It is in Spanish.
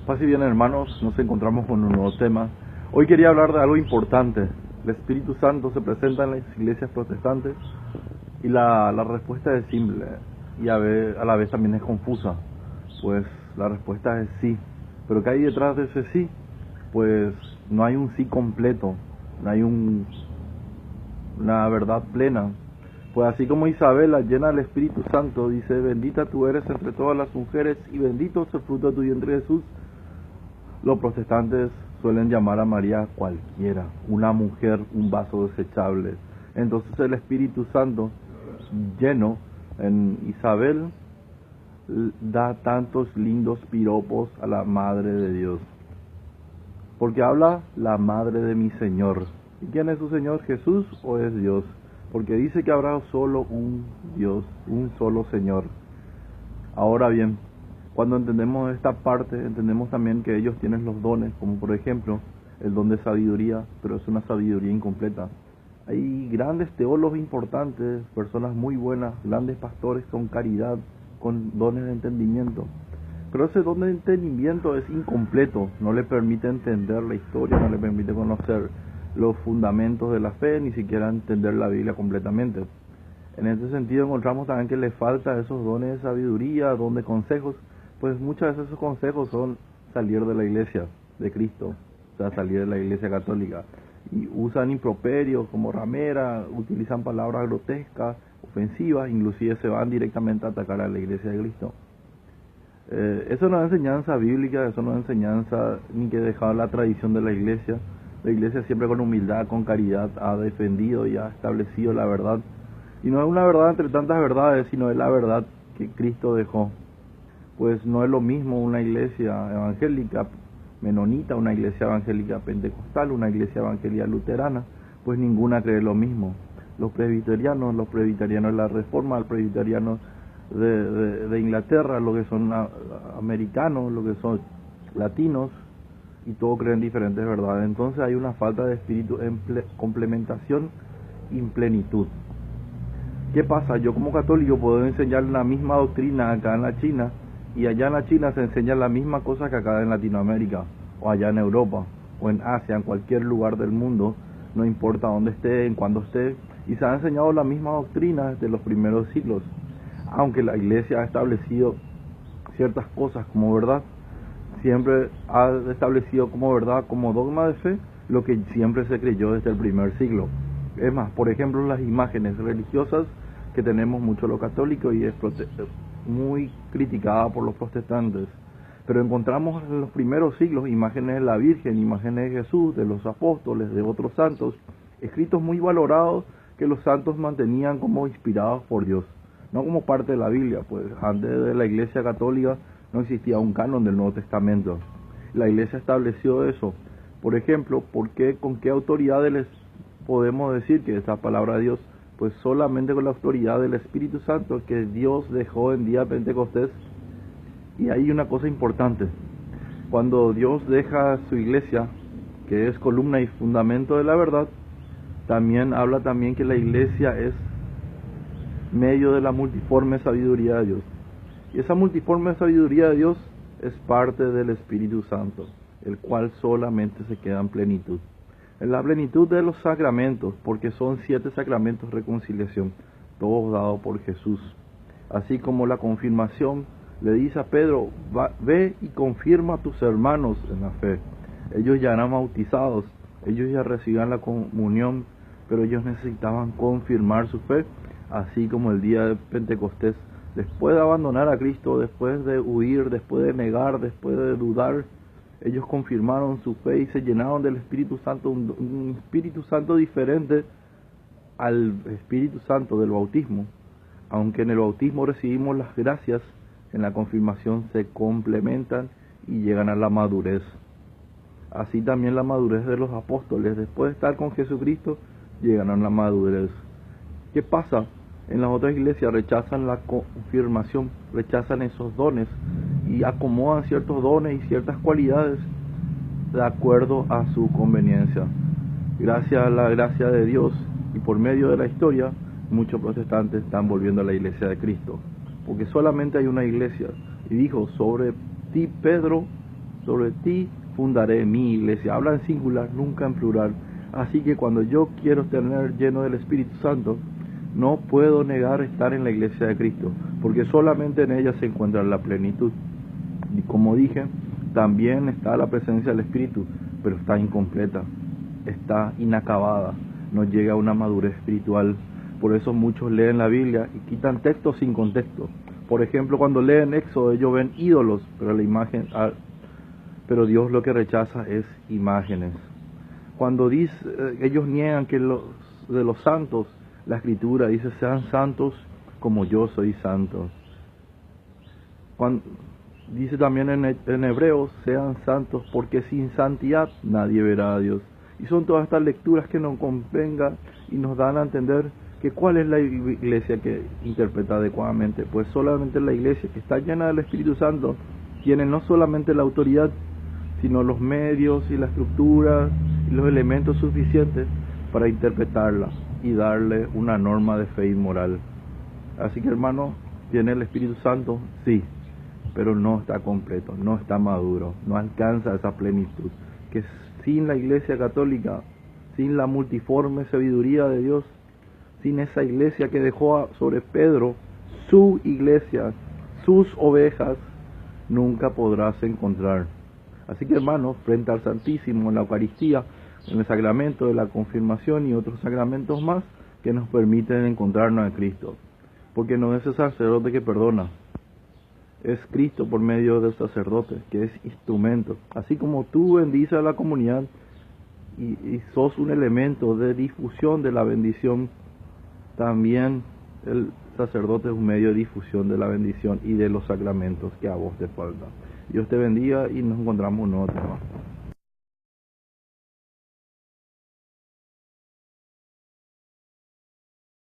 Paz y bien, hermanos, nos encontramos con un nuevo tema. Hoy quería hablar de algo importante. El Espíritu Santo se presenta en las iglesias protestantes y la respuesta es simple y a la vez también es confusa. Pues la respuesta es sí, pero ¿qué hay detrás de ese sí? Pues no hay un sí completo, no hay una verdad plena. Pues así como Isabela, llena del Espíritu Santo, dice: bendita tú eres entre todas las mujeres y bendito es el fruto de tu vientre Jesús. Los protestantes suelen llamar a María cualquiera, una mujer, un vaso desechable. Entonces el Espíritu Santo lleno en Isabel da tantos lindos piropos a la Madre de Dios. Porque habla la Madre de mi Señor. ¿Y quién es su Señor? ¿Jesús o es Dios? Porque dice que habrá solo un Dios, un solo Señor. Ahora bien, cuando entendemos esta parte, entendemos también que ellos tienen los dones, como por ejemplo el don de sabiduría, pero es una sabiduría incompleta. Hay grandes teólogos importantes, personas muy buenas, grandes pastores con caridad, con dones de entendimiento. Pero ese don de entendimiento es incompleto, no le permite entender la historia, no le permite conocer los fundamentos de la fe, ni siquiera entender la Biblia completamente. En ese sentido encontramos también que le falta esos dones de sabiduría, don de consejos, pues muchas veces esos consejos son salir de la iglesia de Cristo, o sea, salir de la iglesia católica. Y usan improperios como ramera, utilizan palabras grotescas, ofensivas, inclusive se van directamente a atacar a la iglesia de Cristo. Eso no es enseñanza bíblica, eso no es enseñanza ni que dejaba la tradición de la iglesia. La iglesia siempre con humildad, con caridad, ha defendido y ha establecido la verdad. Y no es una verdad entre tantas verdades, sino es la verdad que Cristo dejó. Pues no es lo mismo una iglesia evangélica menonita, una iglesia evangélica pentecostal, una iglesia evangélica luterana, pues ninguna cree lo mismo. Los presbiterianos de la Reforma, los presbiterianos de Inglaterra, lo que son americanos, lo que son latinos, y todos creen diferentes verdades. Entonces hay una falta de espíritu en complementación y plenitud. ¿Qué pasa? Yo como católico puedo enseñar la misma doctrina acá en la China, y allá en la China se enseña la misma cosa que acá en Latinoamérica, o allá en Europa, o en Asia, en cualquier lugar del mundo, no importa dónde esté, en cuándo esté, y se ha enseñado la misma doctrina desde los primeros siglos. Aunque la iglesia ha establecido ciertas cosas como verdad, siempre ha establecido como verdad, como dogma de fe, lo que siempre se creyó desde el primer siglo. Es más, por ejemplo, las imágenes religiosas que tenemos mucho los católicos y es muy criticada por los protestantes. Pero encontramos en los primeros siglos imágenes de la Virgen, imágenes de Jesús, de los apóstoles, de otros santos, escritos muy valorados que los santos mantenían como inspirados por Dios, no como parte de la Biblia, pues antes de la Iglesia Católica no existía un canon del Nuevo Testamento. La Iglesia estableció eso. Por ejemplo, ¿con qué autoridad les podemos decir que esa palabra de Dios? Pues solamente con la autoridad del Espíritu Santo que Dios dejó en día de Pentecostés. Y hay una cosa importante: cuando Dios deja su iglesia, que es columna y fundamento de la verdad, también habla también que la iglesia es medio de la multiforme sabiduría de Dios. Y esa multiforme sabiduría de Dios es parte del Espíritu Santo, el cual solamente se queda en plenitud. En la plenitud de los sacramentos, porque son 7 sacramentos de reconciliación, todos dados por Jesús. Así como la confirmación le dice a Pedro: ve y confirma a tus hermanos en la fe. Ellos ya eran bautizados, ellos ya recibían la comunión, pero ellos necesitaban confirmar su fe, así como el día de Pentecostés. Después de abandonar a Cristo, después de huir, después de negar, después de dudar, ellos confirmaron su fe y se llenaron del Espíritu Santo, un Espíritu Santo diferente al Espíritu Santo del bautismo. Aunque en el bautismo recibimos las gracias, en la confirmación se complementan y llegan a la madurez. Así también la madurez de los apóstoles, después de estar con Jesucristo, llegan a la madurez. ¿Qué pasa? En las otras iglesias rechazan la confirmación, rechazan esos dones y acomodan ciertos dones y ciertas cualidades de acuerdo a su conveniencia. Gracias a la gracia de Dios y por medio de la historia, muchos protestantes están volviendo a la iglesia de Cristo, porque solamente hay una iglesia. Y dijo: sobre ti, Pedro, sobre ti fundaré mi iglesia. Habla en singular, nunca en plural. Así que cuando yo quiero tener lleno del Espíritu Santo, no puedo negar estar en la iglesia de Cristo, porque solamente en ella se encuentra la plenitud. Y como dije, también está la presencia del Espíritu, pero está incompleta, está inacabada, no llega a una madurez espiritual. Por eso muchos leen la Biblia y quitan texto sin contexto. Por ejemplo, cuando leen Éxodo, ellos ven ídolos, pero Dios lo que rechaza es imágenes. Cuando ellos niegan que de los santos, la Escritura dice: sean santos como yo soy santo. Dice también en Hebreos: sean santos, porque sin santidad nadie verá a Dios. Y son todas estas lecturas que nos convengan y nos dan a entender que cuál es la iglesia que interpreta adecuadamente. Pues solamente la iglesia que está llena del Espíritu Santo tiene no solamente la autoridad, sino los medios y la estructura y los elementos suficientes para interpretarla y darle una norma de fe y moral. Así que, hermano, ¿tiene el Espíritu Santo? Sí, pero no está completo, no está maduro, no alcanza esa plenitud. Que sin la Iglesia Católica, sin la multiforme sabiduría de Dios, sin esa iglesia que dejó sobre Pedro, su iglesia, sus ovejas, nunca podrás encontrar. Así que, hermanos, frente al Santísimo, en la Eucaristía, en el sacramento de la confirmación y otros sacramentos más que nos permiten encontrarnos en Cristo. Porque no es el sacerdote que perdona, es Cristo por medio del sacerdote, que es instrumento. Así como tú bendices a la comunidad y sos un elemento de difusión de la bendición, también el sacerdote es un medio de difusión de la bendición y de los sacramentos que a vos te faltan. Dios te bendiga y nos encontramos en un nuevo tema.